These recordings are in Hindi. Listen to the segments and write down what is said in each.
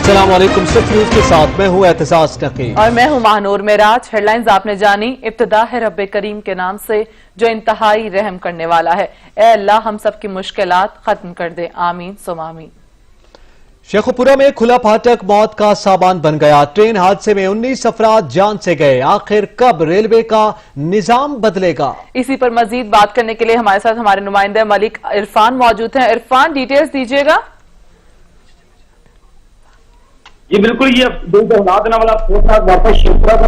अस्सलाम वालेकुम, सिर्फ न्यूज के साथ मैं हूं एहतसास नकी और मैं हूं महानूर मेराज। हेडलाइंस आपने जानी। इब्तिदा है रब्बे करीम के नाम से जो इंतहाई रहम करने वाला है। ए अल्लाह हम सब की मुश्किलात खत्म कर दे, आमीन सुम आमीन। शेखुपुरा में खुला फाटक मौत का सामान बन गया। ट्रेन हादसे में 19 अफराद जान से गए। आखिर कब रेलवे का निजाम बदलेगा? इसी पर मजीद बात करने के लिए हमारे साथ हमारे नुमाइंदे मलिक इरफान मौजूद हैं। इरफान, डिटेल्स दीजिएगा। जी बिल्कुल, ये दुर्घटना वाला पोस्टर वापस शेखपुरा का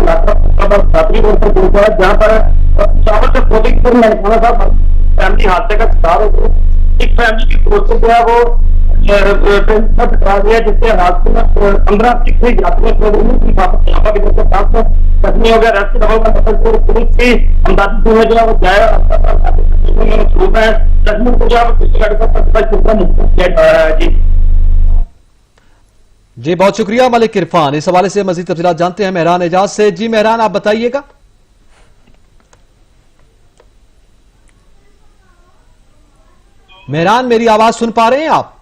यात्री रोड पर पहुंचा है, जहाँ पर चावल से फोटिकपुर ननकाना साहब फैमिली हादसे का शिकार हो गई। एक फैमिली की दोस्तों जो है वो ट्रेन से टकरा गया, जिससे हादसे में 15 से यात्री जख्मी हो गया। रेस्क्यू डबल का नफरपुर पुलिस की अंदाजी टीम जो है वो जाया शुरू है। जख्मी को जो है किसी गाड़ी का जी जी बहुत शुक्रिया मलिक इरफान। इस हवाले से मजीद तफसीलात जानते हैं मेहरान एजाज से। जी मेहरान, आप बताइएगा। मेहरान, मेरी आवाज सुन पा रहे हैं आप?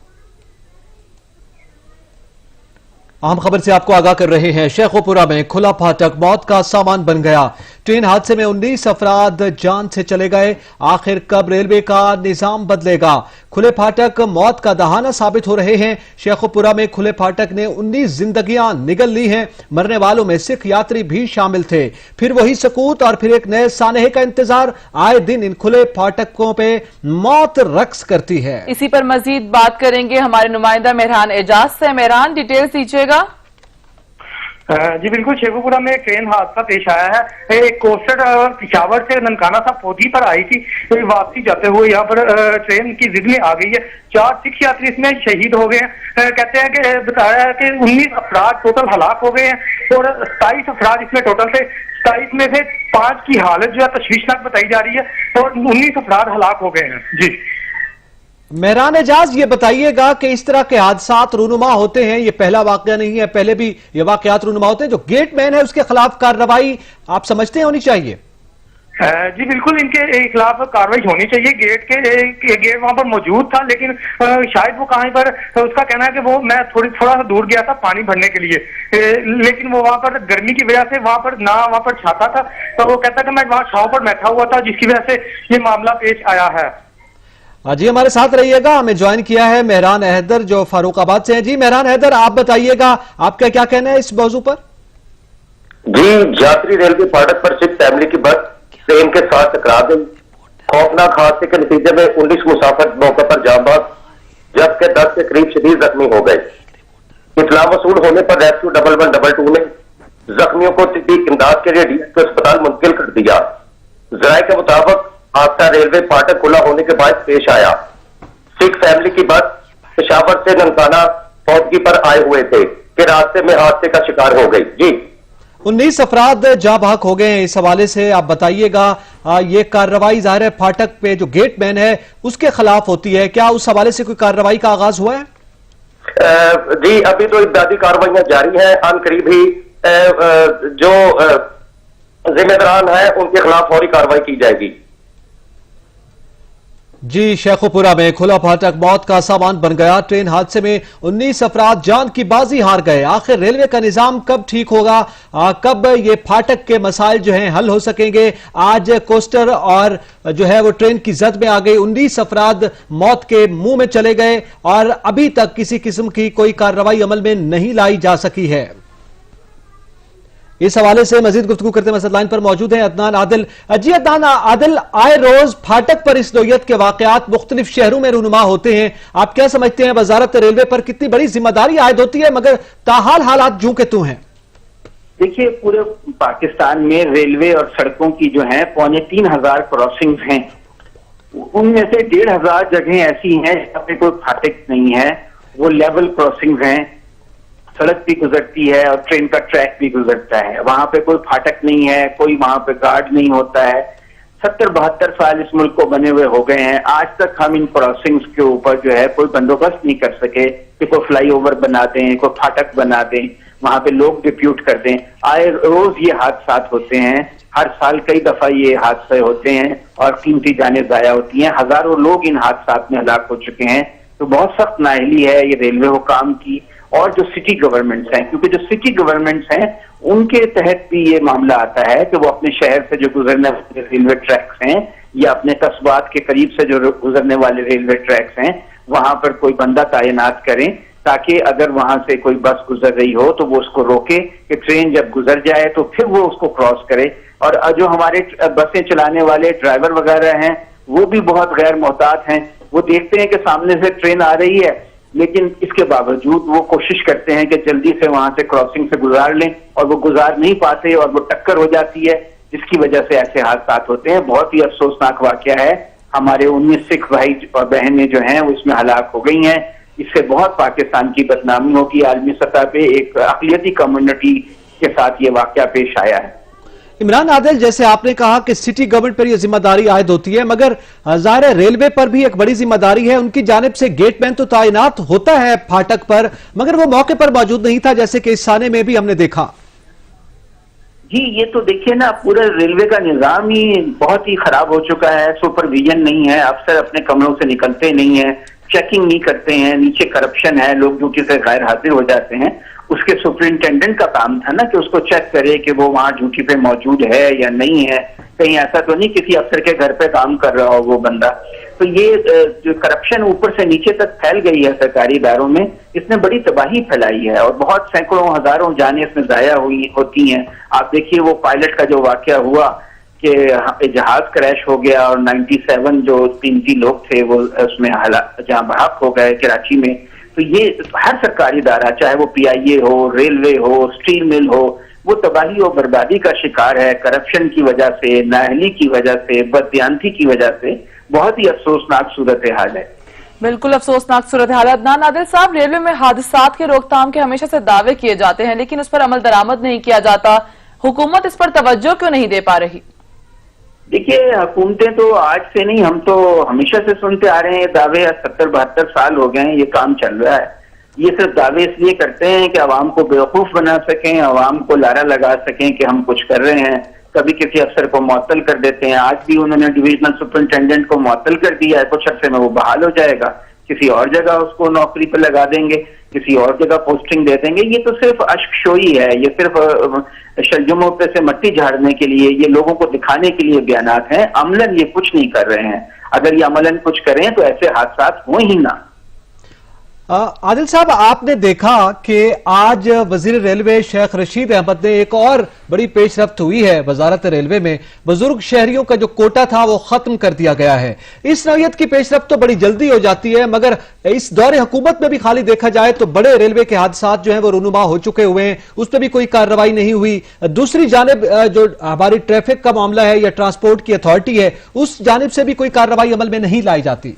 अहम खबर से आपको आगाह कर रहे हैं। शेखुपुरा में खुला फाटक मौत का सामान बन गया। ट्रेन हादसे में 19 अफराद जान से चले गए। आखिर कब रेलवे का निजाम बदलेगा? खुले फाटक मौत का दहाना साबित हो रहे हैं। शेखुपुरा में खुले फाटक ने 19 जिंदगियां निगल ली हैं। मरने वालों में सिख यात्री भी शामिल थे। फिर वही सकूत और फिर एक नए सानहे का इंतजार। आए दिन इन खुले फाटकों पे मौत रक्स करती है। इसी पर मजीद बात करेंगे हमारे नुमाइंदा मेहरान एजाज से। मेहरान, डिटेल्स दीजिएगा। जी बिल्कुल, शेखुपुरा में ट्रेन हादसा पेश आया है। एक कोस्टर पिशावर से ननकाना साहब फौजी पर आई थी, तो वापसी जाते हुए यहाँ पर ट्रेन की जिद में आ गई है। 4 सिख यात्री इसमें शहीद हो गए हैं। कहते हैं कि बताया है कि 19 अफराद टोटल हलाक हो गए हैं और 27 अफराद इसमें टोटल थे। 27 में से 5 की हालत जो है तशवीशनाक बताई जा रही है और 19 अफराद हलाक हो गए हैं। जी मेहरान एजाज, ये बताइएगा कि इस तरह के हादसात रूनुमा होते हैं, ये पहला वाकया नहीं है, पहले भी ये वाकयात रूनुमा होते हैं। जो गेटमैन है उसके खिलाफ कार्रवाई आप समझते हैं होनी चाहिए? जी बिल्कुल, इनके खिलाफ कार्रवाई होनी चाहिए। गेट वहां पर मौजूद था, लेकिन शायद वो कहीं पर उसका कहना है कि वो मैं थोड़ा सा दूर गया था पानी भरने के लिए, लेकिन वो वहां पर गर्मी की वजह से वहां पर छाता था, तो वो कहता कि मैं वहां छांव पर बैठा हुआ था, जिसकी वजह से ये मामला पेश आया है। जी हमारे साथ रहिएगा। हमें ज्वाइन किया है मेहरान हैदर जो फारूकाबाद से हैं। जी मेहरान हैदर, आप बताइएगा आपका क्या कहना है इस मौजू पर? जी, यात्री रेलवे फाटक पर सिख फैमिली की बस ट्रेन के साथ टकरा गई। खौफनाक हादसे के नतीजे में 19 मुसाफिर मौके पर जान बाज, जबकि 10 के करीब शदीद जख्मी हो गए। इतला वसूल होने पर रेस्क्यू 1112 ने जख्मियों को तिब्बी इमदाद के लिए डीएसपी अस्पताल मुंतकिल कर दिया। जराये के मुताबिक हादसा रेलवे फाटक खुला होने के बाद पेश आया। सिख फैमिली की बस पेशावर से ननकाना फौजी पर आए हुए थे कि रास्ते में हादसे का शिकार हो गई। जी 19 अफराद जाँ बहक हो गए हैं। इस हवाले से आप बताइएगा, ये कार्रवाई जाहिर है फाटक पे जो गेटमैन है उसके खिलाफ होती है, क्या उस हवाले से कोई कार्रवाई का आगाज हुआ है? जी अभी तो इब्तिदाई कार्रवाइयां जारी हैं। अन करीब ही जो जिम्मेदारान है उनके खिलाफ फौरी कार्रवाई की जाएगी। जी शेखुपुरा में खुला फाटक मौत का सामान बन गया। ट्रेन हादसे में 19 अफराद जान की बाजी हार गए। आखिर रेलवे का निजाम कब ठीक होगा? कब ये फाटक के मसाइल जो हैं हल हो सकेंगे? आज कोस्टर और जो है वो ट्रेन की जद में आ गई। 19 अफराद मौत के मुंह में चले गए और अभी तक किसी किस्म की कोई कार्रवाई अमल में नहीं लाई जा सकी है। इस हवाले से मजीद गुफ्तगू करते मसद लाइन पर मौजूद हैं अदनान आदिल। जी अदनान आदिल, आए रोज फाटक पर इस नोयत के वाकयात मुख्तलिफ शहरों में रूनुमा होते हैं। आप क्या समझते हैं वजारत रेलवे पर कितनी बड़ी जिम्मेदारी आयद होती है, मगर ताहाल हालात जूं के तूं हैं? देखिए, पूरे पाकिस्तान में रेलवे और सड़कों की जो है 2500 क्रॉसिंग्स हैं। उनमें से 1500 जगह ऐसी हैं जहाँ पे कोई फाटक नहीं है, वो लेवल क्रॉसिंग्स हैं। सड़क भी गुजरती है और ट्रेन का ट्रैक भी गुजरता है, वहां पे कोई फाटक नहीं है, कोई वहां पे गार्ड नहीं होता है। 70-72 साल इस मुल्क को बने हुए हो गए हैं, आज तक हम इन क्रॉसिंग्स के ऊपर जो है कोई बंदोबस्त नहीं कर सके कि कोई फ्लाईओवर बना दें, कोई फाटक बना दें, वहां पे लोग डिप्यूट कर दें। आए रोज ये हादसात होते हैं, हर साल कई दफा ये हादसे होते हैं और कीमती जानें जाया होती हैं। हजारों लोग इन हादसात में हलाक हो चुके हैं। तो बहुत सख्त नाअहली है ये रेलवे हुकाम की और जो सिटी गवर्नमेंट्स हैं, क्योंकि जो सिटी गवर्नमेंट्स हैं उनके तहत भी ये मामला आता है कि वो अपने शहर से जो गुजरने वाले रेलवे ट्रैक्स हैं या अपने कस्बात के करीब से जो गुजरने वाले रेलवे ट्रैक्स हैं वहां पर कोई बंदा तैनात करें, ताकि अगर वहां से कोई बस गुजर रही हो तो वो उसको रोके कि ट्रेन जब गुजर जाए तो फिर वो उसको क्रॉस करे। और जो हमारे बसें चलाने वाले ड्राइवर वगैरह हैं वो भी बहुत गैर मोहतात हैं। वो देखते हैं कि सामने से ट्रेन आ रही है, लेकिन इसके बावजूद वो कोशिश करते हैं कि जल्दी से वहां से क्रॉसिंग से गुजार लें, और वो गुजार नहीं पाते और वो टक्कर हो जाती है, जिसकी वजह से ऐसे हादसा होते हैं। बहुत ही अफसोसनाक वाकया है। हमारे 19 सिख भाई और बहनें जो हैं वो इसमें हलाक हो गई हैं। इससे बहुत पाकिस्तान की बदनामी होगी आलमी सतह पे। एक अक़लियती कम्युनिटी के साथ ये वाकया पेश आया है। इमरान आदिल, जैसे आपने कहा कि सिटी गवर्नमेंट पर यह जिम्मेदारी आयद होती है, मगर ज़ाहिर है रेलवे पर भी एक बड़ी जिम्मेदारी है। उनकी जानिब से गेटमैन तो तैनात होता है फाटक पर, मगर वो मौके पर मौजूद नहीं था, जैसे कि इस साने में भी हमने देखा। जी, ये तो देखिए ना, पूरे रेलवे का निजाम ही बहुत ही खराब हो चुका है। सुपरविजन नहीं है, अफसर अपने कमरों से निकलते नहीं है, चेकिंग नहीं करते हैं, नीचे करप्शन है, लोग ड्यूटी से गैर हाजिर हो जाते हैं। उसके सुपरिंटेंडेंट का काम था ना कि उसको चेक करे कि वो वहां ड्यूटी पे मौजूद है या नहीं है, कहीं ऐसा तो नहीं किसी अफसर के घर पे काम कर रहा हो वो बंदा। तो ये जो करप्शन ऊपर से नीचे तक फैल गई है सरकारी इदारों में, इसने बड़ी तबाही फैलाई है और बहुत सैकड़ों हजारों जानें इसमें जाया हुई होती हैं। आप देखिए वो पायलट का जो वाकया हुआ कि जहाज क्रैश हो गया और 97 जो कीमती लोग थे वो उसमें जहां बहाक हो गए कराची में। तो ये हर सरकारी इदारा, चाहे वो PIA हो, रेलवे हो, स्टील मिल हो, वो तबाही और बर्बादी का शिकार है करप्शन की वजह से, नाअहली की वजह से, बददियानती की वजह से। बहुत ही अफसोसनाक सूरत हाल है। बिल्कुल अफसोसनाक सूरत हाल है। अदनान आदिल साहब, रेलवे में हादसात के रोकथाम के हमेशा से दावे किए जाते हैं, लेकिन उस पर अमल दरामद नहीं किया जाता। हुकूमत इस पर तवज्जो क्यों नहीं दे पा रही? देखिए, हुकूमतें तो आज से नहीं, हम तो हमेशा से सुनते आ रहे हैं दावे। 70-72 साल हो गए हैं ये काम चल रहा है। ये सिर्फ दावे इसलिए करते हैं कि अवाम को बेवकूफ बना सकें, अवाम को लारा लगा सकें कि हम कुछ कर रहे हैं। कभी किसी अफसर को मुअत्तल कर देते हैं। आज भी उन्होंने डिविजनल सुपरिंटेंडेंट को मुअत्तल कर दिया है, कुछ अरसे में वो बहाल हो जाएगा, किसी और जगह उसको नौकरी पर लगा देंगे, किसी और जगह पोस्टिंग दे देंगे। ये तो सिर्फ अश्कशोई है, ये सिर्फ शलजुमों पे से मट्टी झाड़ने के लिए, ये लोगों को दिखाने के लिए बयानात हैं। अमलन ये कुछ नहीं कर रहे हैं। अगर ये अमलन कुछ करें तो ऐसे हादसात हो ही ना। आदिल साहब, आपने देखा कि आज वजीर रेलवे शेख रशीद अहमद ने एक और बड़ी पेशरफ्त हुई है वजारत रेलवे में। बुजुर्ग शहरियों का जो कोटा था वो खत्म कर दिया गया है। इस नौयत की पेशरफ्त तो बड़ी जल्दी हो जाती है, मगर इस दौरे हुकूमत में भी खाली देखा जाए तो बड़े रेलवे के हादसात जो है वो रूनुमा हो चुके हुए हैं, उस पर भी कोई कार्रवाई नहीं हुई। दूसरी जानिब जो हमारी ट्रैफिक का मामला है या ट्रांसपोर्ट की अथॉरिटी है, उस जानिब से भी कोई कार्रवाई अमल में नहीं लाई जाती।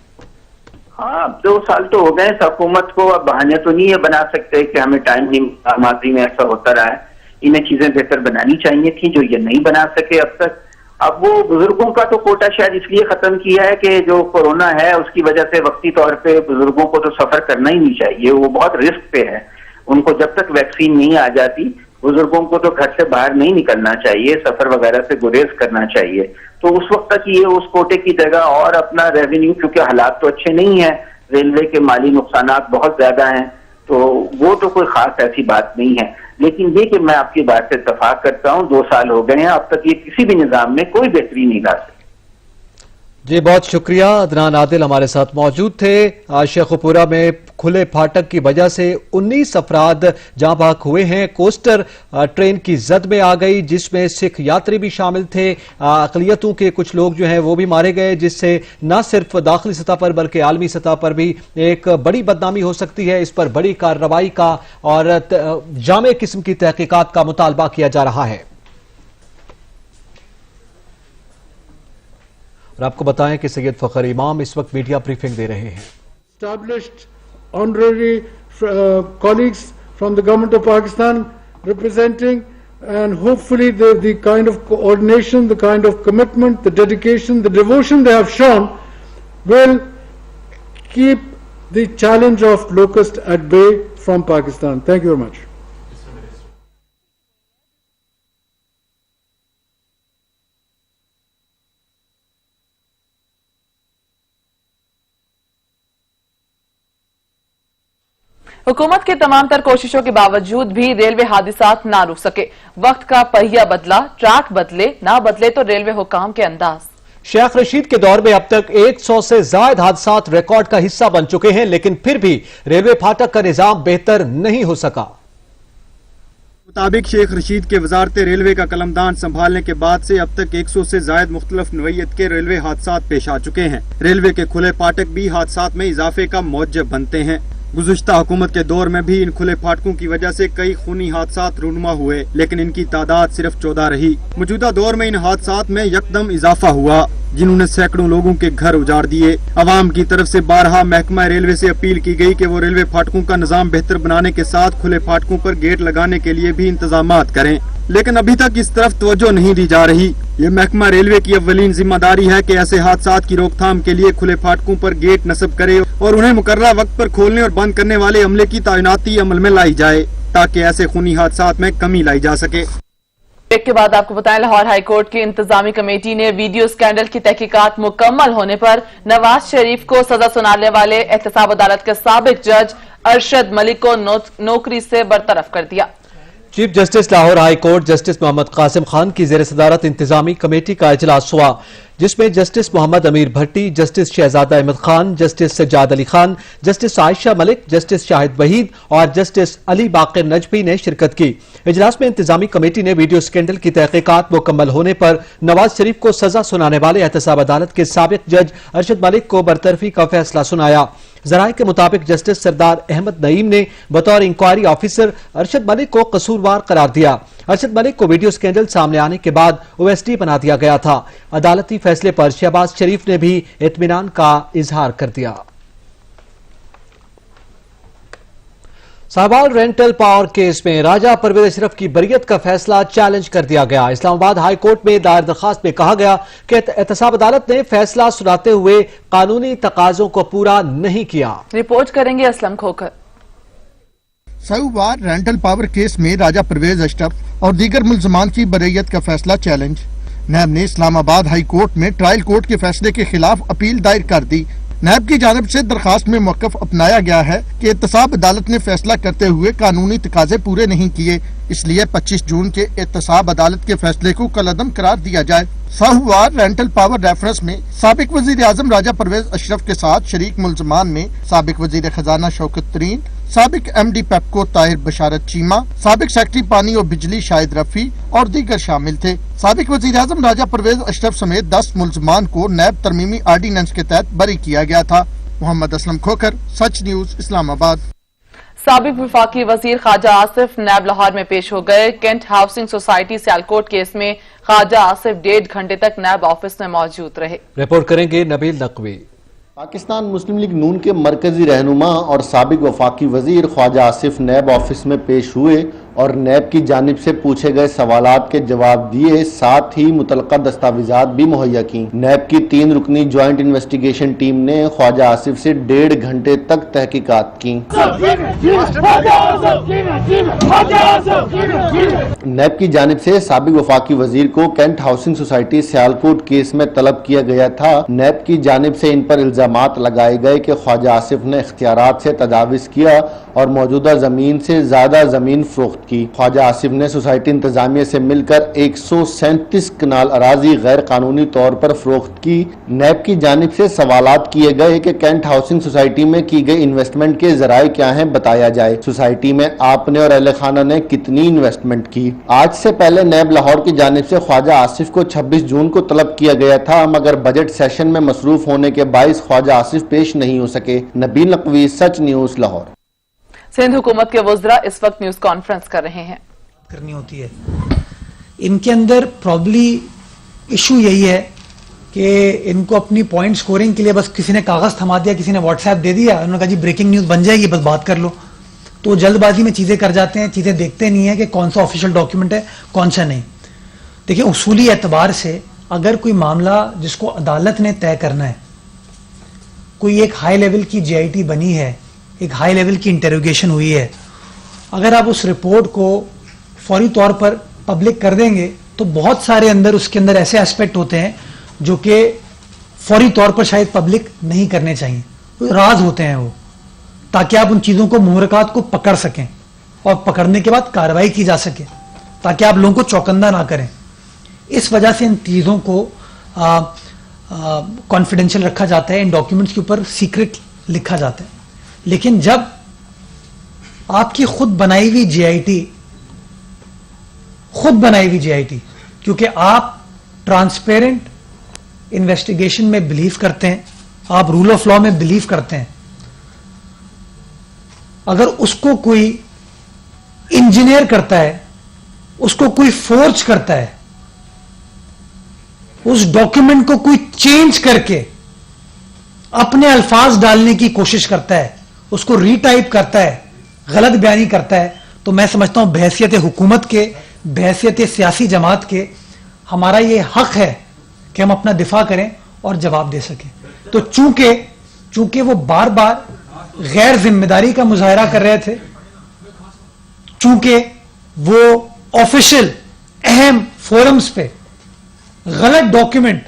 हाँ, 2 साल तो हो गए हुकूमत को। अब बहाने तो नहीं ये बना सकते कि हमें टाइम नहीं, माजी में ऐसा होता रहा है। इन्हें चीजें बेहतर बनानी चाहिए थी जो ये नहीं बना सके अब तक। अब वो बुजुर्गों का तो कोटा शायद इसलिए खत्म किया है कि जो कोरोना है उसकी वजह से वक्ती तौर पे बुजुर्गों को तो सफर करना ही नहीं चाहिए, वो बहुत रिस्क पे है। उनको जब तक वैक्सीन नहीं आ जाती बुजुर्गों को तो घर से बाहर नहीं निकलना चाहिए, सफर वगैरह से गुरेज करना चाहिए। तो उस वक्त तक ये उस कोटे की जगह और अपना रेवेन्यू, क्योंकि हालात तो अच्छे नहीं है, रेलवे के माली नुकसानात बहुत ज्यादा हैं, तो वो तो कोई खास ऐसी बात नहीं है। लेकिन ये कि मैं आपकी बात से इत्तफाक करता हूँ, 2 साल हो गए हैं, अब तक ये किसी भी निजाम में कोई बेहतरी नहीं ला सके। जी, बहुत शुक्रिया। अदनान आदिल हमारे साथ मौजूद थे। आज शेखुपुरा में खुले फाटक की वजह से 19 अफराद जाँ बहक हुए हैं। कोस्टर ट्रेन की जद में आ गई, जिसमें सिख यात्री भी शामिल थे। अक़लियतों के कुछ लोग जो हैं वो भी मारे गए, जिससे न सिर्फ दाखिली सतह पर बल्कि आलमी सतह पर भी एक बड़ी बदनामी हो सकती है। इस पर बड़ी कार्रवाई का और जामे किस्म की तहकीकात का मुतालबा किया जा रहा है। और आपको बताएं कि सैयद फखर इमाम इस वक्त मीडिया ब्रीफिंग दे रहे हैं। Established honorary colleagues from the government of Pakistan representing, and hopefully the kind of coordination, the kind of commitment, the dedication, the devotion they have shown will keep the challenge of locust at bay from Pakistan. Thank you very much. हुकूमत की तमाम तर कोशिशों के बावजूद भी रेलवे हादसात ना रुक सके। वक्त का पहिया बदला, ट्रैक बदले ना बदले तो रेलवे हुकाम के अंदाज। शेख रशीद के दौर में अब तक 100 से ज्यादा हादसात रिकॉर्ड का हिस्सा बन चुके हैं, लेकिन फिर भी रेलवे फाटक का निजाम बेहतर नहीं हो सका। मुताबिक शेख रशीद के वजारत रेलवे का कलमदान संभालने के बाद से अब तक 100 से जायद मुख्तलिफ नोयत के रेलवे हादसात पेश आ चुके हैं। रेलवे के खुले फाटक भी हादसात में इजाफे का मौजब बनते हैं। गुज़िश्ता हुकूमत के दौर में भी इन खुले फाटकों की वजह से कई खूनी हादसात रूनुमा हुए, लेकिन इनकी तादाद सिर्फ 14 रही। मौजूदा दौर में इन हादसात में यकदम इजाफा हुआ, जिन्होंने सैकड़ों लोगों के घर उजाड़ दिए। अवाम की तरफ से बारहा महकमा रेलवे से अपील की गई कि वो रेलवे फाटकों का निजाम बेहतर बनाने के साथ खुले फाटकों पर गेट लगाने के लिए भी इंतजामात करें, लेकिन अभी तक इस तरफ तवज्जो नहीं दी जा रही। ये महकमा रेलवे की अव्वलीन जिम्मेदारी है कि ऐसे हादसात की रोकथाम के लिए खुले फाटकों पर गेट नस्ब करे और उन्हें मुकर्रर वक्त पर खोलने और बंद करने वाले अमले की तैनाती अमल में लाई जाए, ताकि ऐसे खूनी हादसात में कमी लाई जा सके। ब्रेक के बाद आपको बताएं, लाहौर हाईकोर्ट की इंतजामी कमेटी ने वीडियो स्कैंडल की तहकीकात मुकम्मल होने पर नवाज शरीफ को सजा सुनाने वाले एहतसाब अदालत के साबिक जज अरशद मलिक को नौकरी से बरतरफ कर दिया। Chief justice Lahore high court justice Mohammad Qasim Khan की जेर सदारत इंतजामी कमेटी का इजलास हुआ, जिसमें justice Mohammad Amir Bhatti, justice Shahzada Ahmed Khan, justice Sajjad Ali Khan, justice Ayesha Malik, justice Shahid Waheed और जस्टिस अली बाकिर नजफी ने शिरकत की। इजलास में इंतजामी कमेटी ने वीडियो स्कैंडल की तहकीकात मुकम्मल होने पर नवाज शरीफ को सजा सुनाने वाले एहतसाब अदालत के साबिक जज अरशद मलिक को बरतरफी का फैसला सुनाया। जराये के मुताबिक जस्टिस सरदार अहमद नईम ने बतौर इंक्वायरी ऑफिसर अरशद मलिक को कसूरवार करार दिया। अरशद मलिक को वीडियो स्कैंडल सामने आने के बाद ओएसडी बना दिया गया था। अदालती फैसले पर शहबाज शरीफ ने भी इत्मीनान का इजहार कर दिया। साहबाल रेंटल पावर केस में राजा परवेज अशरफ की बरियत का फैसला चैलेंज कर दिया गया। इस्लामाबाद हाई कोर्ट में दायर दरखास्त में कहा गया कि एहतसाब अदालत ने फैसला सुनाते हुए कानूनी तकाजों को पूरा नहीं किया। रिपोर्ट करेंगे असलम खोकर। साहबाल रेंटल पावर केस में राजा परवेज अशरफ और दीगर मुल्जमान की बरियत का फैसला चैलेंज। नैब ने इस्लामाबाद हाई कोर्ट में ट्रायल कोर्ट के फैसले के खिलाफ अपील दायर कर दी। नैब की जानिब से दरखास्त में मौक़िफ़ अपनाया गया है कि एहतसाब अदालत ने फैसला करते हुए कानूनी तकाजे पूरे नहीं किए, इसलिए 25 जून के एहतसाब अदालत के फैसले को कलअदम करार दिया जाए। साहूवार रेंटल पावर रेफरेंस में साबिक वजीर आजम राजा परवेज अशरफ के साथ शरीक मुल्जमान में साबिक वजीर खजाना शौकत तरीन, साबिक MD पेप्को ताहिर बशारत चीमा, साबिक सेक्रेटरी पानी और बिजली शाहिद रफी और दीगर शामिल थे। साबिक वजीर आजम राजा परवेज अशरफ समेत 10 मुल्जमान को नैब तरमीमी आर्डीनेंस के तहत बरी किया गया था। मोहम्मद असलम खोकर, सच न्यूज, इस्लामाबाद। साबिक वफाकी वजीर ख्वाजा आसिफ नैब लाहौर में पेश हो गए। Cantt housing society Sialkot case में ख्वाजा आसिफ 1.5 घंटे तक नैब ऑफिस में मौजूद रहे। रिपोर्ट करेंगे नबील नकवी। पाकिस्तान मुस्लिम लीग नून के मरकजी रहनुमा और साबिक वफाकी वजीर ख्वाजा आसिफ नैब ऑफिस में पेश हुए और नैब की जानिब से पूछे गए सवालात के जवाब दिए, साथ ही मुतलका दस्तावेजात भी मुहैया की। नैब की 3 रुकनी ज्वाइंट इन्वेस्टिगेशन टीम ने ख्वाजा आसिफ से 1.5 घंटे तक तहकीकात की। नैब की जानिब से साबिक वफाकी वजीर को cantt housing society Sialkot case में तलब किया गया था। नैब की जानिब से इन पर इल्जामात लगाए गए कि ख्वाजा आसिफ ने इख्तियारात से तजाविज किया और मौजूदा जमीन से ज्यादा जमीन फरोख्त की। ख्वाजा आसिफ ने सोसाइटी इंतजामिया से मिलकर 137 कनाल अराजी गैर कानूनी तौर पर फरोख्त की। नैब की जानिब से सवालात किए गए कि कैंट हाउसिंग सोसाइटी में की गई इन्वेस्टमेंट के जराए क्या हैं, बताया जाए। सोसाइटी में आपने और अहले खाना ने कितनी इन्वेस्टमेंट की। आज से पहले नैब लाहौर की जानिब से ख्वाजा आसिफ को 26 जून को तलब किया गया था, मगर बजट सेशन में मसरूफ होने के बाइस ख्वाजा आसिफ पेश नहीं हो सके। नबील नकवी, सच न्यूज, लाहौर। सिंध हुकूमत के वज़रा इस वक्त न्यूज कॉन्फ्रेंस कर रहे हैं। करनी होती है इनके अंदर प्रॉब्ली इशू यही है कि इनको अपनी पॉइंट स्कोरिंग के लिए बस किसी ने कागज थमा दिया, किसी ने व्हाट्सएप दे दिया, उन्होंने कहा जी ब्रेकिंग न्यूज बन जाएगी, बस बात कर लो। तो जल्दबाजी में चीजें कर जाते हैं, चीजें देखते नहीं है कि कौन सा ऑफिशियल डॉक्यूमेंट है कौन सा नहीं। देखिए, उसूली एतबार से अगर कोई मामला जिसको अदालत ने तय करना है, कोई एक हाई लेवल की GIT बनी है, एक हाई लेवल की इंटेरोगेशन हुई है, अगर आप उस रिपोर्ट को फौरी तौर पर पब्लिक कर देंगे तो बहुत सारे अंदर उसके अंदर ऐसे एस्पेक्ट होते हैं जो कि फौरी तौर पर शायद पब्लिक नहीं करने चाहिए, राज होते हैं वो। ताकि आप उन चीजों को, मुहरकात को पकड़ सकें और पकड़ने के बाद कार्रवाई की जा सके, ताकि आप लोगों को चौकन्ना ना करें। इस वजह से इन चीजों को कॉन्फिडेंशियल रखा जाता है, इन डॉक्यूमेंट्स के ऊपर सीक्रेट लिखा जाता है। लेकिन जब आपकी खुद बनाई हुई जीआईटी, क्योंकि आप ट्रांसपेरेंट इन्वेस्टिगेशन में बिलीव करते हैं, आप रूल ऑफ लॉ में बिलीव करते हैं, अगर उसको कोई इंजीनियर करता है, उसको कोई फोर्ज करता है, उस डॉक्यूमेंट को कोई चेंज करके अपने अल्फाज डालने की कोशिश करता है, उसको रीटाइप करता है, गलत बयानी करता है, तो मैं समझता हूं बहैसियत हुकूमत के, बहैसियत सियासी जमात के, हमारा यह हक है कि हम अपना दिफा करें और जवाब दे सकें। तो चूंकि वो बार बार गैर जिम्मेदारी का मुजाहरा कर रहे थे, चूंकि वो ऑफिशियल अहम फोरम्स पे गलत डॉक्यूमेंट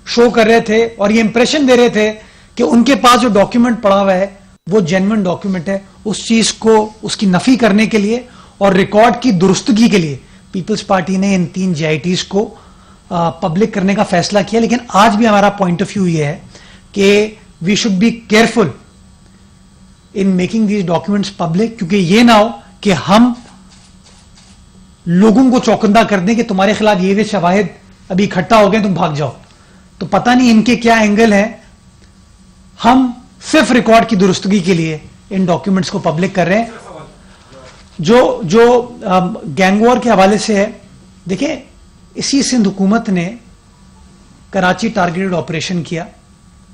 शो कर रहे थे और ये इंप्रेशन दे रहे थे कि उनके पास जो डॉक्यूमेंट पड़ा हुआ है वो जेन्युइन डॉक्यूमेंट है, उस चीज को, उसकी नफी करने के लिए और रिकॉर्ड की दुरुस्तगी के लिए पीपल्स पार्टी ने इन 3 जीआईटीज को पब्लिक करने का फैसला किया। लेकिन आज भी हमारा पॉइंट ऑफ व्यू ये है कि we should be careful in making these documents public, क्योंकि ये ना हो कि हम लोगों को चौकन्ना कर दें कि तुम्हारे खिलाफ ये शवाहिद अभी इकट्ठा हो गए, तुम भाग जाओ। तो पता नहीं इनके क्या एंगल है। हम सिर्फ रिकॉर्ड की दुरुस्तगी के लिए इन डॉक्यूमेंट्स को पब्लिक कर रहे हैं। जो गैंग वॉर के हवाले से है, देखिए इसी सिंध हुकूमत ने कराची टारगेटेड ऑपरेशन किया,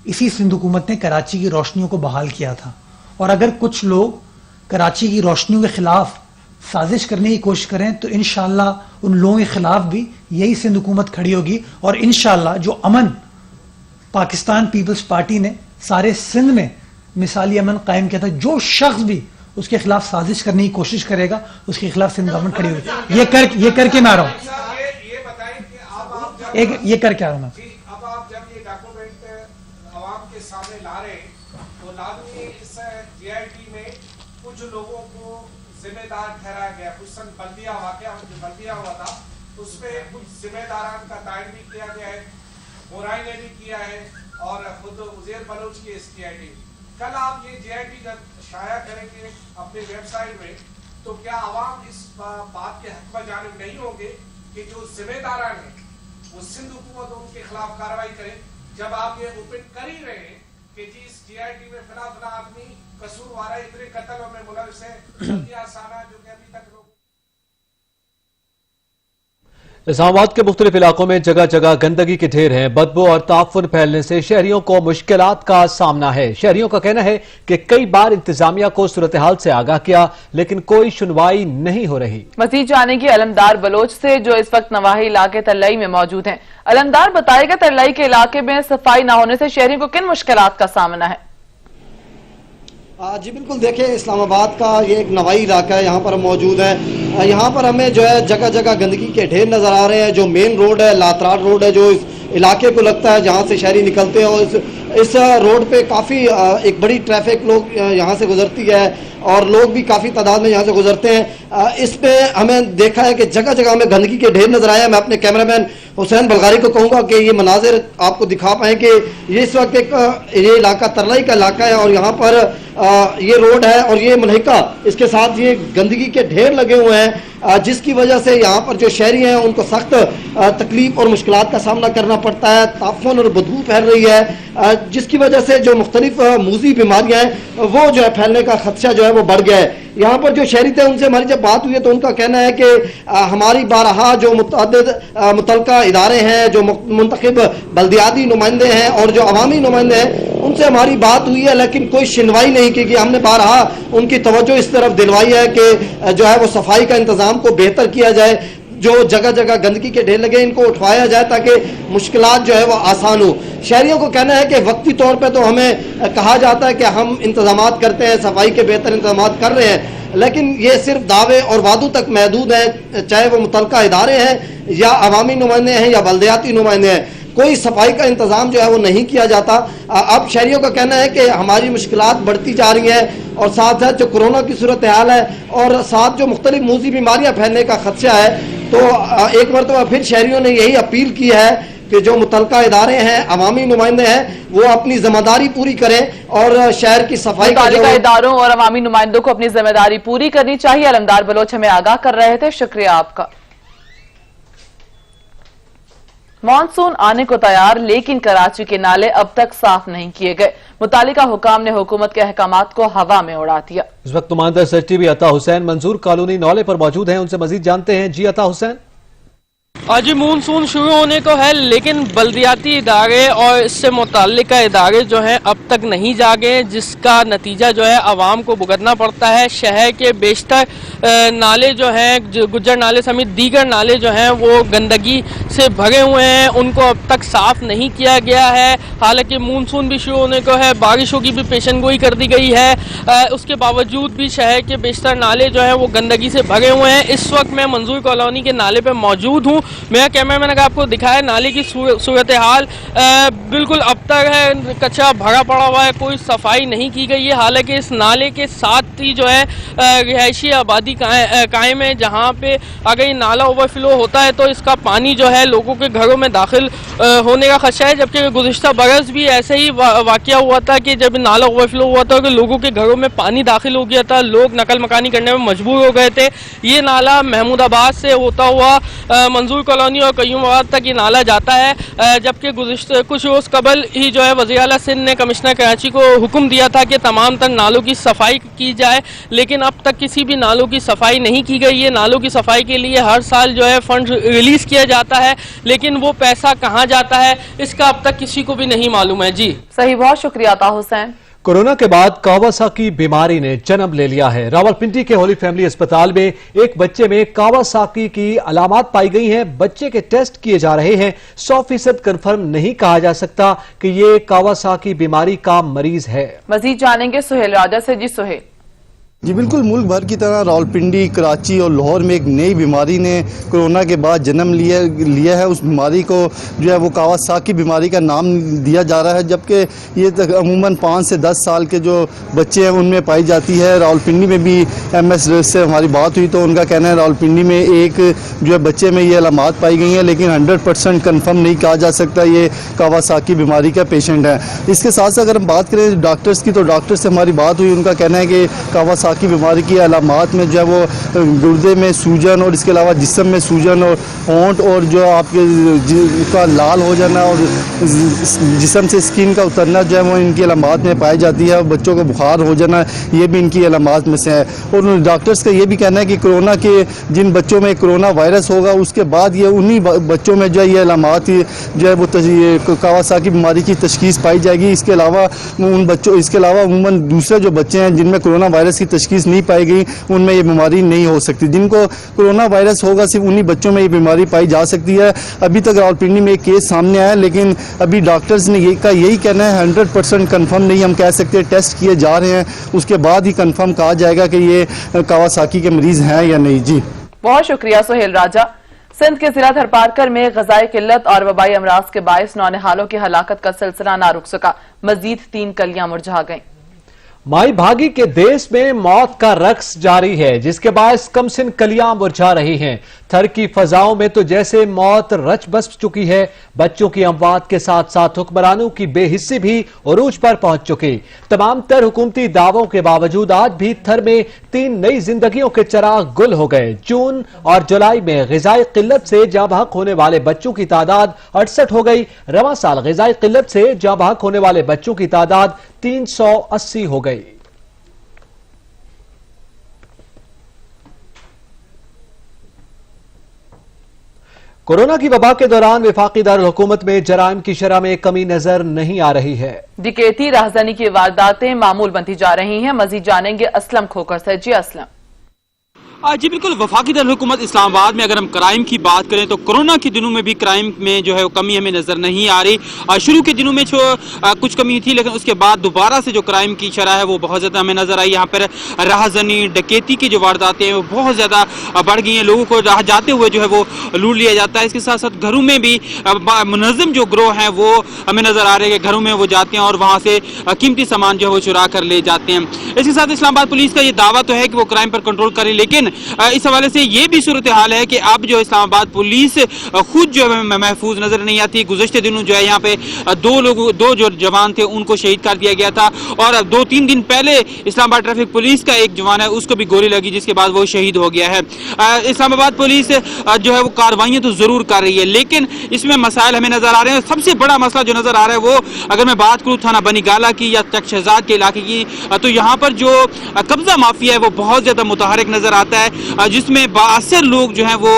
इसी सिंध हुकूमत ने कराची की रोशनियों को बहाल किया था। और अगर कुछ लोग कराची की रोशनियों के खिलाफ साजिश करने की कोशिश करें तो इंशाअल्लाह उन लोगों के खिलाफ भी यही सिंध हुकूमत खड़ी होगी। और इंशाअल्लाह जो अमन पाकिस्तान पीपल्स पार्टी ने सारे सिंध में मिसाली अमन कायम किया था, जो शख्स भी उसके खिलाफ साजिश करने की कोशिश करेगा उसके खिलाफ सिंध गवर्नमेंट खड़ी होगी। ये करके मैं आ रहा हूं, ये करके आ रहा हूं मैं। अब आप जब ये डॉक्यूमेंट अवाम के सामने ला रहे हैं तो लाजमी इस जीआईटी में कुछ लोगों को जिम्मेदार ठहराया गया। कुछ सन बल्दिया वाकया जो बल्दिया हुआ था उसमें कुछ जिम्मेदारान का तायन भी किया गया है, मोराई ने भी किया है और खुद उज़ैर बलोच की इस जीआईटी। कल आप ये जीआईटी जब शाया करेंगे अपनी वेबसाइट में तो क्या आवाम इस बात के हक में जानिब नहीं होंगे कि जो जिम्मेदारान है वो सिंध हुकूमत उनके खिलाफ कार्रवाई करे, जब आप ये ओपन कर ही रहे हैं कि जी इस जीआईटी में फला आदमी कसूरवार है, इतने कत्लों में मुलविस है, साना जो कि अभी तक लोग। इस्लामाबाद के मुख्तलिफ इलाकों में जगह जगह गंदगी के ढेर हैं। बदबू और ताफुन फैलने से शहरियों को मुश्किलात का सामना है। शहरियों का कहना है कि कई बार इंतजामिया को सूरत हाल से आगाह किया लेकिन कोई सुनवाई नहीं हो रही। मजीद जाने की अलमदार बलोच से जो इस वक्त नवाही इलाके तरलाई में मौजूद हैं। अलमदार बताएगा तरलाई के इलाके में सफाई न होने से शहरियों को किन मुश्किलात का सामना है? जी बिल्कुल, देखिए इस्लामाबाद का ये एक नवाई इलाका है, यहाँ पर हम मौजूद हैं। यहाँ पर हमें जो है जगह जगह गंदगी के ढेर नज़र आ रहे हैं। जो मेन रोड है, लातरार रोड है, जो इस इलाके को लगता है जहाँ से शहरी निकलते हैं, और इस रोड पे काफ़ी एक बड़ी ट्रैफिक लोग यहाँ से गुजरती है और लोग भी काफ़ी तादाद में यहाँ से गुजरते हैं। इस पे हमें देखा है कि जगह जगह हमें गंदगी के ढेर नज़र आए हैं। मैं अपने कैमरामैन हुसैन बलगारी को कहूँगा कि ये मनाजिर आपको दिखा पाएँ कि ये इस वक्त ये इलाका तरलाई का इलाका है और यहाँ पर ये रोड है और ये मनहिका, इसके साथ ये गंदगी के ढेर लगे हुए हैं, जिसकी वजह से यहाँ पर जो शहरी हैं उनको सख्त तकलीफ और मुश्किलात का सामना करना पड़ता है। ताफुन और बदबू फैल रही है, जिसकी वजह से जो मुख्तलिफ मूजी बीमारियाँ हैं वो जो है फैलने का खदशा जो है वो बढ़ गया है। यहाँ पर जो शहरी थे उनसे हमारी जब बात हुई है तो उनका कहना है कि हमारी बारहा जो मुतल्लिका इदारे हैं, जो मुंतखब बल्दियाती नुमाइंदे हैं और जो अवामी नुमाइंदे हैं, उनसे हमारी बात हुई है लेकिन कोई सुनवाई नहीं की। हमने बारहा उनकी तवज्जो इस तरफ दिलवाई है कि जो है वो सफाई का इंतजाम को बेहतर किया जाए, जो जगह जगह गंदगी के ढेर लगे इनको उठवाया जाए ताकि मुश्किलात जो है वो आसान हो। शहरियों को कहना है कि वक्ती तौर पे तो हमें कहा जाता है कि हम इंतजामात करते हैं, सफाई के बेहतर इंतजामात कर रहे हैं, लेकिन ये सिर्फ दावे और वादों तक महदूद है, चाहे वो मुतल्लिका इदारे हैं या अवामी नुमाइंदे हैं या बल्दियाती नुमाइंदे हैं। कोई सफाई का इंतजाम जो है वो नहीं किया जाता। अब शहरियों का कहना है कि हमारी मुश्किलात बढ़ती जा रही हैं और साथ साथ जो कोरोना की सूरत हाल है और साथ जो मुख्तलिफ मूसी बीमारियां फैलने का खदशा है, तो एक मरतबा फिर शहरियों ने यही अपील की है कि जो मुतलका इदारे हैं, अवामी नुमाइंदे हैं, वो अपनी जिम्मेदारी पूरी करें और शहर की सफाई मुतलका इदारों और अवामी नुमाइंदों को अपनी जिम्मेदारी पूरी करनी चाहिए। अलमदार बलोच हमें आगाह कर रहे थे, शुक्रिया आपका। मॉनसून आने को तैयार, लेकिन कराची के नाले अब तक साफ नहीं किए गए। मुतालिका हुकाम ने हुकूमत के अहकामात को हवा में उड़ा दिया। इस वक्त नुमाइंदा STV अता हुसैन मंजूर कॉलोनी नौले पर मौजूद हैं, उनसे मजीद जानते हैं। जी अता हुसैन। आज मानसून शुरू होने को है, लेकिन बल्दियाती इदारे और इससे मुताल्लिका इदारे जो हैं अब तक नहीं जागे, जिसका नतीजा जो है आवाम को भुगतना पड़ता है। शहर के बेशतर नाले जो हैं, गुज्जर नाले समेत दीगर नाले जो हैं वो गंदगी से भरे हुए हैं, उनको अब तक साफ नहीं किया गया है। हालांकि मानसून भी शुरू होने को है, बारिशों की भी पेशनगोई कर दी गई है, उसके बावजूद भी शहर के बेशतर नाले जो हैं वो गंदगी से भरे हुए हैं। इस वक्त मैं मंजूर कॉलोनी के नाले पर मौजूद हूँ। मेरा कैमरामैन ने आपको दिखाया नाले की सूरत हाल बिल्कुल अब तक है, कचरा भरा पड़ा हुआ है, कोई सफाई नहीं की गई है। हालांकि इस नाले के साथ ही जो है रिहायशी आबादी कायम है, जहाँ पे अगर ये नाला ओवरफ्लो होता है तो इसका पानी जो है लोगों के घरों में दाखिल होने का खदशा है। जबकि गुज़िश्ता बरस भी ऐसे ही वाक़या हुआ था कि जब नाला ओवरफ्लो हुआ था कि लोगों के घरों में पानी दाखिल हो गया था, लोग नकल मकानी करने में मजबूर हो गए थे। ये नाला महमूदाबाद से होता हुआ मंजूर कॉलोनी और कयूमाबाद तक ये नाला जाता है, जबकि गुज़िश्ता कुछ रोज़ कबल ही जो है वज़ीर आला सिंध ने कमिश्नर कराची को हुक्म दिया था कि तमाम तर नालों की सफाई की जाए, लेकिन अब तक किसी भी नालों की सफाई नहीं की गई है। नालों की सफाई के लिए हर साल जो है फंड रिलीज किया जाता है, लेकिन वो पैसा कहाँ जाता है इसका अब तक किसी को भी नहीं मालूम है। जी सही, बहुत शुक्रिया अता हुसैन। कोरोना के बाद कावासाकी बीमारी ने जन्म ले लिया है। रावलपिंडी के होली फैमिली अस्पताल में एक बच्चे में कावासाकी की अलामात पाई गई हैं। बच्चे के टेस्ट किए जा रहे हैं। 100% कंफर्म नहीं कहा जा सकता कि ये कावासाकी बीमारी का मरीज है। मजीद जानेंगे सुहेल राजा से। जी सुहेल। जी बिल्कुल, मुल्क भर की तरह रावलपिंडी, कराची और लाहौर में एक नई बीमारी ने कोरोना के बाद जन्म लिया है। उस बीमारी को जो है वो कावासाकी बीमारी का नाम दिया जा रहा है, जबकि ये अमूमन 5 से 10 साल के जो बच्चे हैं उनमें पाई जाती है। रावलपिंडी में भी MS से हमारी बात हुई तो उनका कहना है रावलपिंडी में एक जो है बच्चे में ये अलामात पाई गई हैं, लेकिन 100% कन्फर्म नहीं कहा जा सकता ये कावासाकी बीमारी का पेशेंट है। इसके साथ साथ अगर हम बात करें डॉक्टर्स की, तो डॉक्टर से हमारी बात हुई, उनका कहना है कि कावासाकी की बीमारी की अलामात में जो है वो गुर्दे में सूजन और इसके अलावा जिस्म में सूजन और होंठ और जो आपके का लाल हो जाना और जिस्म से स्किन का उतरना जो है वो इनकी अलामात में पाई जाती है। और बच्चों को बुखार हो जाना ये भी इनकी अलामात में से है। और डॉक्टर्स का ये भी कहना है कि कोरोना के जिन बच्चों में कोरोना वायरस होगा उसके बाद ये उन्हीं बच्चों में जो है ये अलामात जो है वो कावासाकी बीमारी की तशखीस पाई जाएगी। इसके अलावा उमूमन दूसरे जो बच्चे हैं जिनमें कोरोना वायरस की तशखीस नहीं पाई गई उनमें ये बीमारी नहीं हो सकती। जिनको कोरोना वायरस होगा सिर्फ उन्हीं बच्चों में ये बीमारी पाई जा सकती है। अभी तक रावलपिंडी में एक केस सामने आया, लेकिन अभी डॉक्टर्स ने यही कहना है 100% कंफर्म नहीं हम कह सकते, टेस्ट किए जा रहे हैं, उसके बाद ही कंफर्म कहा जाएगा कि ये कावासाकी के मरीज हैं या नहीं। जी बहुत शुक्रिया सुहेल राजा। सिंध के जिला थरपारकर में ग़ज़ाई किल्लत और वबाई अमराज के बायस नौनिहालों की हलाकत का सिलसिला ना रुक सका। मजीद 3 कलियां मुरझा गईं। माई भागी के देश में मौत का रक्स जारी है, जिसके बायस कमसिन कलियां मुरझा रही हैं। थर की फजाओं में तो जैसे मौत रच बस चुकी है। बच्चों की अमवात के साथ साथ हुक्मरानों की बेहिस्सी भी उरूज पर पहुंच चुकी। तमाम तर हुकूमती दावों के बावजूद आज भी थर में 3 नई जिंदगियों के चिराग गुल हो गए। जून और जुलाई में ग़िज़ाई किल्लत से जाँ बहक होने वाले बच्चों की तादाद 68 हो गई। रवां साल ग़िज़ाई किल्लत से जाँ बहक होने वाले बच्चों की तादाद 380 हो गई। कोरोना की वबा के दौरान वफाकी दारुल हुकूमत में जराइम की शरह में कमी नजर नहीं आ रही है। डकैती, राहज़नी की वारदातें मामूल बनती जा रही हैं। मजीद जानेंगे असलम खोकर से। जी असलम। जी बिल्कुल, वफाकी दारुल-हुकूमत इस्लामाबाद में अगर हम क्राइम की बात करें तो कोरोना के दिनों में भी क्राइम में जो है वो कमी हमें नज़र नहीं आ रही। शुरू के दिनों में जो कुछ कमी थी, लेकिन उसके बाद दोबारा से जो क्राइम की शरह है वो बहुत ज़्यादा हमें नज़र आई। यहाँ पर राहजनी डकैती की जो वारदातें हैं वो बहुत ज़्यादा बढ़ गई हैं। लोगों को राह जाते हुए जो है वो लूट लिया जाता है। इसके साथ साथ घरों में भी मुनज़्ज़म जो ग्रोह हैं वो हमें नज़र आ रहे हैं कि घरों में वो जाते हैं और वहाँ से कीमती सामान जो है वो चुरा कर ले जाते हैं। इसके साथ इस्लामाबाद पुलिस का ये दावा तो है कि वो क्राइम पर कंट्रोल करे, लेकिन इस हवाले से ये भी सूरत हाल है कि अब जो इस्लामाबाद पुलिस खुद जो है महफूज नजर नहीं आती। गुज़श्ते दिनों जो है यहाँ पे दो जो जवान थे उनको शहीद कर दिया गया था, और 2-3 दिन पहले इस्लामाबाद ट्रैफिक पुलिस का एक जवान है उसको भी गोली लगी, जिसके बाद वो शहीद हो गया है। इस्लामाबाद पुलिस जो है वो कार्रवाइयाँ तो जरूर कर रही है, लेकिन इसमें मसाइल हमें नजर आ रहे हैं। सबसे बड़ा मसला जो नजर आ रहा है वो, अगर मैं बात करूँ थाना बनीगाला की या चक शहजाद के इलाके की, तो यहाँ पर जो कब्जा माफिया है वो बहुत ज्यादा मुतहरिक नजर आता है, जिसमें बाअसर लोग जो हैं वो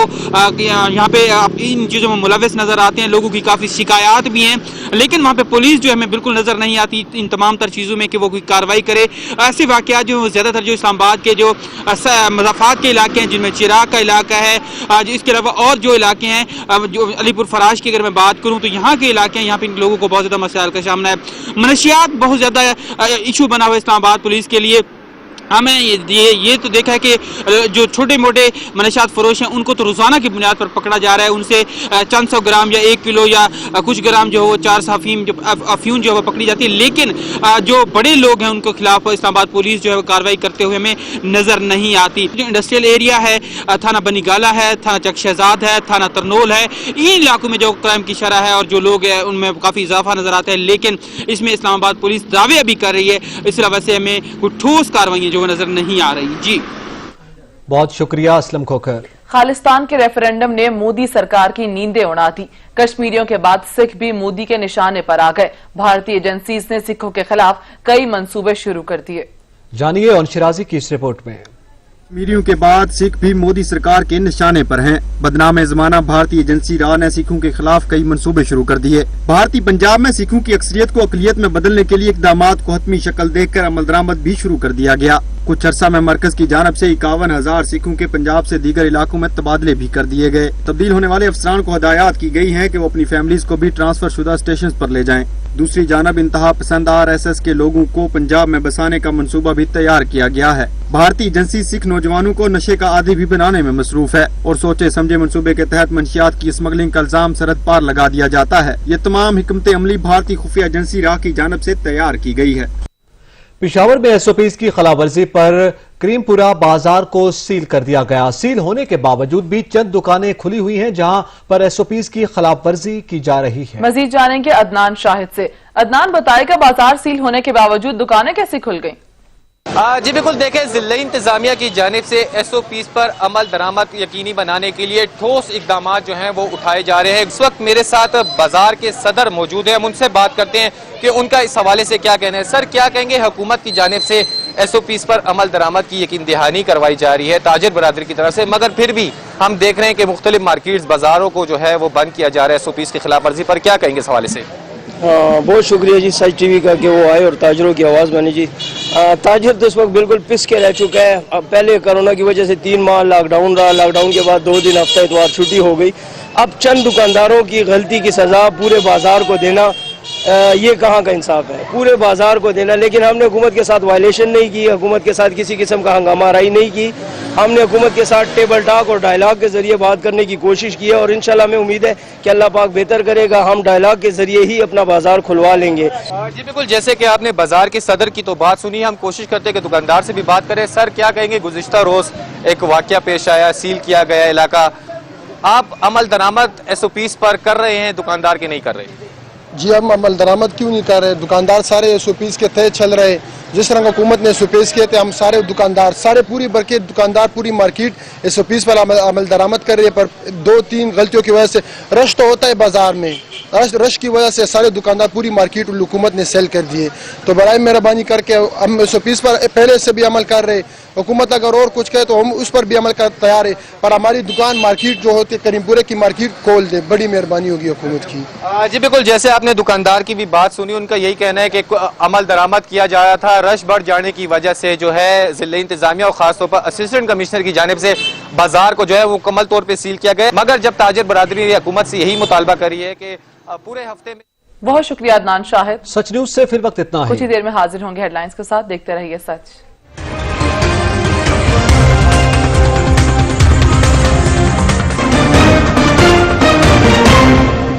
यहाँ पे इन चीज़ों में मुलविस नज़र आते हैं। लोगों की काफ़ी शिकायत भी हैं, लेकिन वहाँ पे पुलिस जो है हमें बिल्कुल नज़र नहीं आती इन तमाम तर चीज़ों में कि वो कोई कार्रवाई करे। ऐसे वाक़यात जो ज़्यादातर जो इस्लामाबाद के जो मज़ाफ़ात के इलाके हैं, जिनमें चिराग का इलाका है, इसके अलावा और जो इलाके हैं जो अलीपुर फराज की अगर मैं बात करूँ तो यहाँ के इलाके हैं, यहाँ पे लोगों को बहुत ज़्यादा मसाइल का सामना है। मनशियात बहुत ज़्यादा इशू बना हुआ है इस्लामाबाद पुलिस के लिए। हमें ये तो देखा है कि जो छोटे मोटे मनशियात फरोश हैं उनको तो रोज़ाना की बुनियाद पर पकड़ा जा रहा है। उनसे चंद 100 ग्राम या 1 किलो या कुछ ग्राम जो है वो 4 अफीम जो है वो पकड़ी जाती है, लेकिन जो बड़े लोग हैं उनके खिलाफ इस्लामाबाद पुलिस जो है वो कार्रवाई करते हुए हमें नज़र नहीं आती। जो इंडस्ट्रियल एरिया है, थाना बनीगाला है, थाना चक शहजाद है, थाना तरनोल है, इन इलाकों में जो क्राइम की शरह है और जो लोग हैं उनमें काफ़ी इजाफा नज़र आता है, लेकिन इसमें इस्लामाबाद पुलिस दावे अभी कर रही है। इस वजह से हमें कोई ठोस कार्रवाई नजर नहीं आ रही। जी बहुत शुक्रिया असलम खोखर। खालिस्तान के रेफरेंडम ने मोदी सरकार की नींदें उड़ा दी। कश्मीरियों के बाद सिख भी मोदी के निशाने पर आ गए। भारतीय एजेंसीज ने सिखों के खिलाफ कई मंसूबे शुरू कर दिए। जानिए अंशराजी की इस रिपोर्ट में। कश्मीरियों के बाद सिख भी मोदी सरकार के निशाने पर हैं। बदनाम जमाना भारतीय एजेंसी रा ने सिखों के खिलाफ कई मंसूबे शुरू कर दिए। भारतीय पंजाब में सिखों की अक्सरियत को अकलियत में बदलने के लिए इकदामात को हतमी शक्ल देकर अमल दरामद भी शुरू कर दिया गया। कुछ अरसा में मरकज की जानब से 51,000 सिखों के पंजाब से दीगर इलाकों में तबादले भी कर दिए गए। तब्दील होने वाले अफसरान को हदायत की गई है कि वो अपनी फैमिलीज को भी ट्रांसफर शुदा स्टेशन पर ले जाएं। दूसरी जानब इंतहा पसंद RSS के लोगों को पंजाब में बसाने का मंसूबा भी तैयार किया गया है। भारतीय एजेंसी सिख नौजवानों को नशे का आदी भी बनाने में मसरूफ है और सोचे समझे मंसूबे के तहत मंशियात की स्मगलिंग का इल्जाम सरहद पार लगा दिया जाता है। ये तमाम हिकमत अमली भारतीय खुफिया एजेंसी रा की जानब से तैयार की गई है। पेशावर में SOPs की खिलाफवर्जी पर करीमपुरा बाजार को सील कर दिया गया। सील होने के बावजूद भी चंद दुकानें खुली हुई हैं जहां पर SOPs की खिलाफवर्जी की जा रही है। मजीद जानेंगे अदनान शाहिद से। अदनान, बताएगा बाजार सील होने के बावजूद दुकानें कैसे खुल गईं? जी बिल्कुल, देखें जिला इंतजामिया की जानिब से SOPs पर अमल दरामद यकीनी बनाने के लिए ठोस इकदाम जो हैं वो उठाए जा रहे हैं। इस वक्त मेरे साथ बाजार के सदर मौजूद हैं, हम उनसे बात करते हैं कि उनका इस हवाले से क्या कहना है। सर, क्या कहेंगे, हुकूमत की जानिब से SOPs पर अमल दरामद की यकीन दहानी करवाई जा रही है ताजिर बरादरी की तरफ से, मगर फिर भी हम देख रहे हैं कि मुख्तलिफ मार्केट्स बाजारों को जो है वो बंद किया जा रहा है SOPs की खिलाफ वर्जी पर, क्या कहेंगे इस हवाले से? बहुत शुक्रिया जी सच TV का कि वो आए और ताजरों की आवाज़ बनी जी। ताजर तो इस वक्त बिल्कुल पिस के रह चुका है। अब पहले कोरोना की वजह से 3 माह लॉकडाउन रहा, लॉकडाउन के बाद 2 दिन हफ्ता इतवार छुट्टी हो गई। अब चंद दुकानदारों की गलती की सज़ा पूरे बाजार को देना, ये कहाँ का इंसाफ है, पूरे बाजार को देना। लेकिन हमने हुकूमत के साथ वायलेशन नहीं की, हुकूमत के साथ किसी किस्म का हंगामाराई नहीं की। हमने हुकूमत के साथ टेबल टॉक और डायलॉग के जरिए बात करने की कोशिश की है और इंशाल्लाह हमें उम्मीद है कि अल्लाह पाक बेहतर करेगा। हम डायलॉग के जरिए ही अपना बाजार खुलवा लेंगे। जी बिल्कुल, जैसे कि आपने बाजार के सदर की तो बात सुनी, हम कोशिश करते हैं कि दुकानदार से भी बात करें। सर, क्या कहेंगे, गुज़िश्ता रोज एक वाकया पेश आया, सील किया गया इलाका, आप अमल दरामद SOPs पर कर रहे हैं, दुकानदार के नहीं कर रहे? जी, हम अमल दरामद क्यों नहीं कर रहे? दुकानदार सारे SOPs के तहत चल रहे। जिस तरह हुकूमत ने SOPs किए थे, हम सारे दुकानदार, सारे पूरी बल्कि दुकानदार पूरी मार्केट SOPs पर अमल दरामद कर रही है। पर 2-3 गलतियों की वजह से रश तो होता है बाजार में, रश की वजह से सारे दुकानदार पूरी मार्केट हुकूमत ने सेल कर दिए। तो बराए मेहरबानी करके हम SOPs पर पहले से भी अमल कर रहे हुकूमत अगर और कुछ कहे तो हम उस पर भी अमल कर तैयार है, पर हमारी दुकान मार्केट जो होती है करीमपुरे की मार्केट खोल दे, बड़ी मेहरबानी होगी हुकूमत की। जी बिल्कुल, जैसे आपने दुकानदार की भी बात सुनी, उनका यही कहना है कि अमल दरामद किया जा रहा था, रश बढ़ जाने की वजह से जो है जिला इंतजामिया और खासतौर पर असिस्टेंट कमिश्नर की जानिब से बाजार को जो है वो मुकम्मल तौर पर सील किया गया। मगर जब ताजिर बरादरी ने हुकूमत से यही मुतालबा करी है कि पूरे हफ्ते में। बहुत शुक्रिया अदनान शाहिद। सच न्यूज से फिर वक्त इतना है। कुछ ही देर में हाजिर होंगे हेडलाइंस के साथ। देखते रहिए सच।